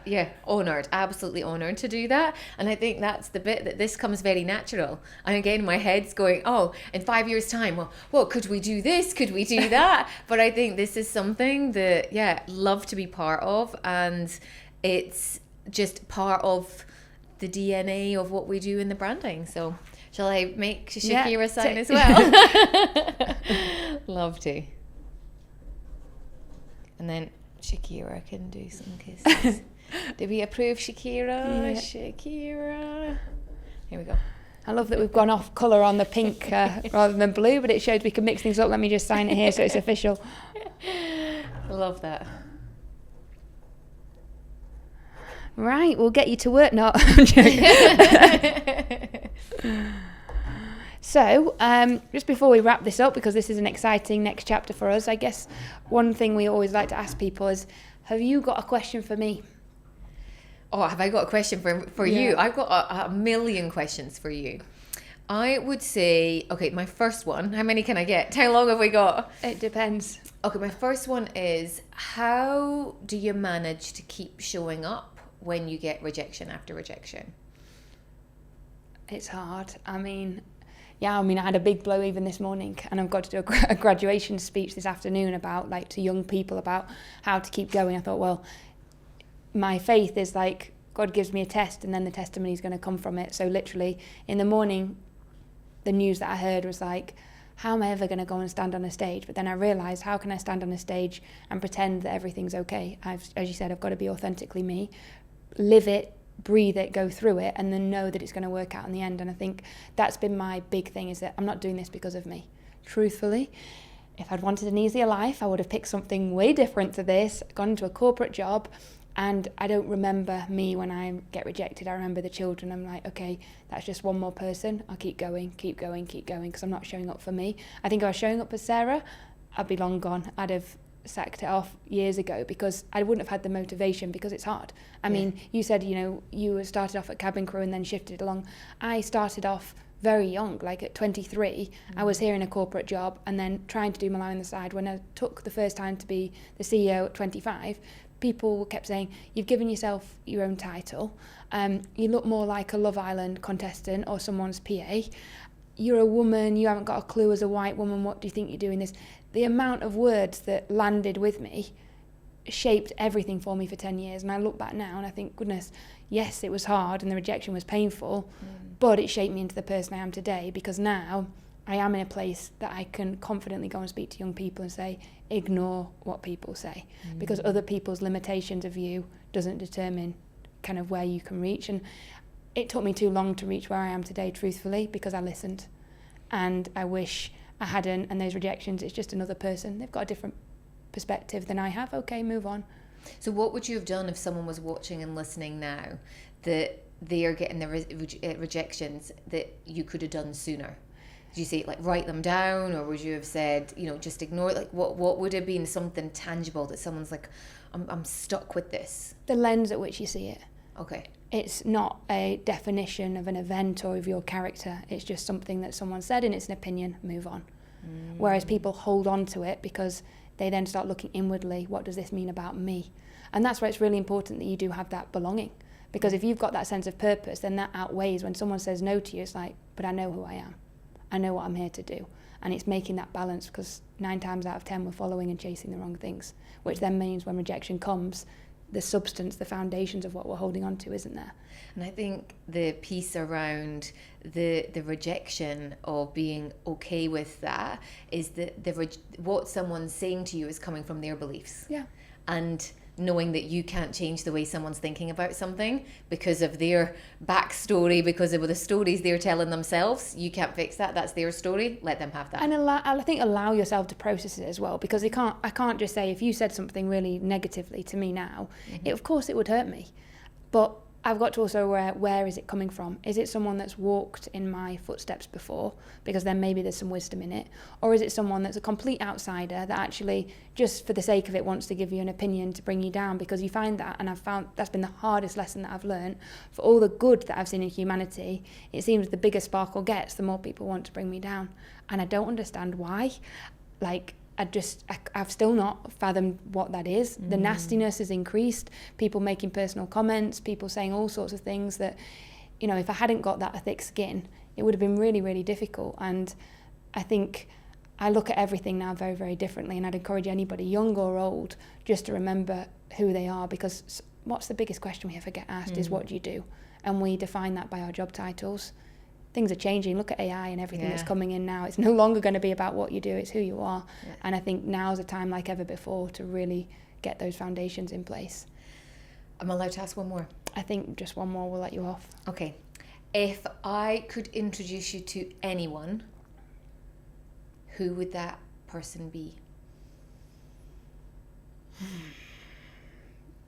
honoured, absolutely honoured to do that. And I think that's the bit that this comes very natural. And again, my head's going, oh, in 5 years time, well, could we do this? Could we do that? But I think this is something that, love to be part of. And it's just part of the DNA of what we do in the branding. So shall I make Shakira sign as well? Love to. And then Shakira can do some kisses. Did we approve Shakira? Yeah. Shakira. Here we go. I love that we've gone off colour on the pink rather than blue, but it shows we can mix things up. Let me just sign it here so it's official. I love that. Right, we'll get you to work. No, I'm joking. So, just before we wrap this up, because this is an exciting next chapter for us, I guess one thing we always like to ask people is, have you got a question for me? Oh, have I got a question for Yeah. you? I've got a million questions for you. I would say, okay, my first one, how many can I get? How long have we got? It depends. Okay, my first one is, how do you manage to keep showing up when you get rejection after rejection? It's hard. I mean, I had a big blow even this morning, and I've got to do a graduation speech this afternoon about, like, to young people about how to keep going. I thought, well, my faith is like God gives me a test and then the testimony is going to come from it. So literally in the morning, the news that I heard was like, how am I ever going to go and stand on a stage? But then I realised, how can I stand on a stage and pretend that everything's okay? As you said, I've got to be authentically me, live it, breathe it, go through it, and then know that it's going to work out in the end. And I think that's been my big thing, is that I'm not doing this because of me. Truthfully, if I'd wanted an easier life, I would have picked something way different to this, gone into a corporate job. And I don't remember me when I get rejected. I remember the children. I'm like, okay, that's just one more person. I'll keep going, because I'm not showing up for me. I think if I was showing up for Sarah, I'd be long gone. I'd have sacked it off years ago, because I wouldn't have had the motivation, because it's hard. I mean, you said, you started off at cabin crew and then shifted along. I started off very young, like at 23. I was here in a corporate job and then trying to do my line on the side. When I took the first time to be the CEO at 25, people kept saying, you've given yourself your own title, you look more like a Love Island contestant or someone's PA, you're a woman, you haven't got a clue as a white woman, what do you think you're doing this? The amount of words that landed with me shaped everything for me for 10 years. And I look back now and I think, goodness, yes, it was hard and the rejection was painful, but it shaped me into the person I am today, because now I am in a place that I can confidently go and speak to young people and say, ignore what people say, because other people's limitations of you doesn't determine kind of where you can reach. And it took me too long to reach where I am today, truthfully, because I listened. And I wish I hadn't. And those rejections, it's just another person. They've got a different perspective than I have. Okay, move on. So what would you have done if someone was watching and listening now, that they are getting the rejections that you could have done sooner? Did you say, like, write them down, or would you have said, just ignore it? Like, what would have been something tangible that someone's like, I'm stuck with this? The lens at which you see it. Okay. It's not a definition of an event or of your character. It's just something that someone said and it's an opinion, move on. Whereas people hold on to it because they then start looking inwardly, what does this mean about me? And that's why it's really important that you do have that belonging. Because if you've got that sense of purpose, then that outweighs when someone says no to you. It's like, but I know who I am. I know what I'm here to do. And it's making that balance, because 9 times out of 10 we're following and chasing the wrong things, which then means when rejection comes, the substance, the foundations of what we're holding on to isn't there. And I think the piece around the rejection, of being okay with that, is that what someone's saying to you is coming from their beliefs. Yeah. And knowing that you can't change the way someone's thinking about something because of their backstory, because of the stories they're telling themselves. You can't fix that. That's their story. Let them have that. And allow yourself to process it as well, because I can't just say, if you said something really negatively to me now, of course it would hurt me. But I've got to also where is it coming from? Is it someone that's walked in my footsteps before? Because then maybe there's some wisdom in it. Or is it someone that's a complete outsider that actually, just for the sake of it, wants to give you an opinion to bring you down? Because you find that, and I've found that's been the hardest lesson that I've learned. For all the good that I've seen in humanity, it seems the bigger sparkle gets, the more people want to bring me down. And I don't understand why. I've still not fathomed what that is. The nastiness has increased, people making personal comments, people saying all sorts of things that, if I hadn't got that thick skin, it would have been really, really difficult. And I think I look at everything now very, very differently, and I'd encourage anybody, young or old, just to remember who they are, because what's the biggest question we ever get asked is, what do you do? And we define that by our job titles. Things are changing. Look at AI and everything that's coming in now. It's no longer going to be about what you do, it's who you are. Yeah. And I think now's a time like ever before to really get those foundations in place. I'm allowed to ask one more? I think just one more, we'll let you off. Okay. If I could introduce you to anyone, who would that person be?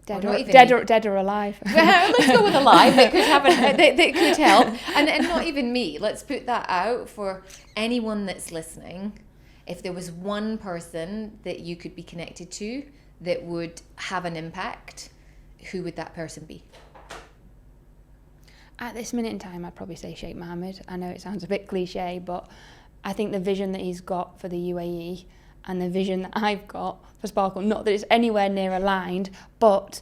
Dead, Or or, not even dead, me. or, dead or alive. Well, let's go with alive. That could have that could help, and not even me. Let's put that out for anyone that's listening. If there was one person that you could be connected to that would have an impact, who would that person be? At this minute in time, I'd probably say Sheikh Mohammed. I know it sounds a bit cliche, but I think the vision that he's got for the UAE and the vision that I've got for Sparkle, not that it's anywhere near aligned, but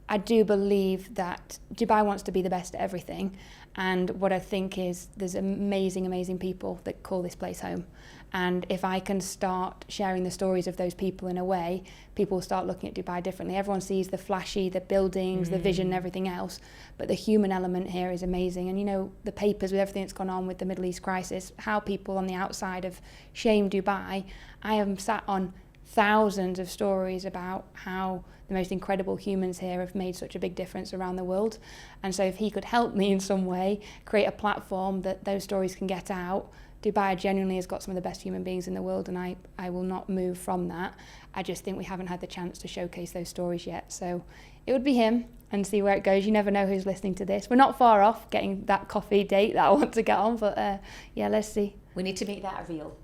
I do believe that Dubai wants to be the best at everything. And what I think is there's amazing, amazing people that call this place home. And if I can start sharing the stories of those people in a way, people will start looking at Dubai differently. Everyone sees the flashy, the buildings, the vision and everything else. But the human element here is amazing. And, you know, the papers with everything that's gone on with the Middle East crisis, how people on the outside have shamed Dubai. I have sat on thousands of stories about how the most incredible humans here have made such a big difference around the world. And so if he could help me in some way, create a platform that those stories can get out, Dubai genuinely has got some of the best human beings in the world, and I will not move from that. I just think we haven't had the chance to showcase those stories yet. So it would be him, and see where it goes. You never know who's listening to this. We're not far off getting that coffee date that I want to get on, but yeah, let's see. We need to make that a reel.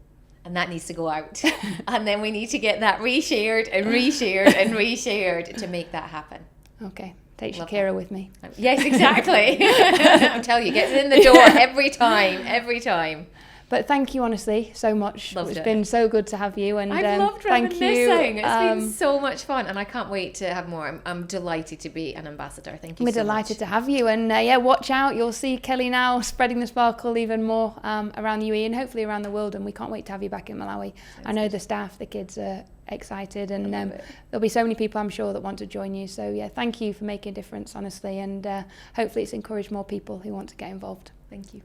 And that needs to go out. And then we need to get that reshared and reshared and reshared to make that happen. Okay, take Love Shakira that. with me. Yes, exactly. I'm telling you, gets in the door every time. But thank you, honestly, so much. Loved It's it. been so good to have you. And I've loved thank you. reminiscing. It's been so much fun, and I can't wait to have more. I'm delighted to be an ambassador. Thank you We're so delighted much. to have you. And yeah, watch out. You'll see Kelly now spreading the sparkle even more around the UAE and hopefully around the world. And we can't wait to have you back in Malawi. I know the staff, the kids are excited, and there'll be so many people, I'm sure, that want to join you. So yeah, thank you for making a difference, honestly. And hopefully it's encouraged more people who want to get involved. Thank you.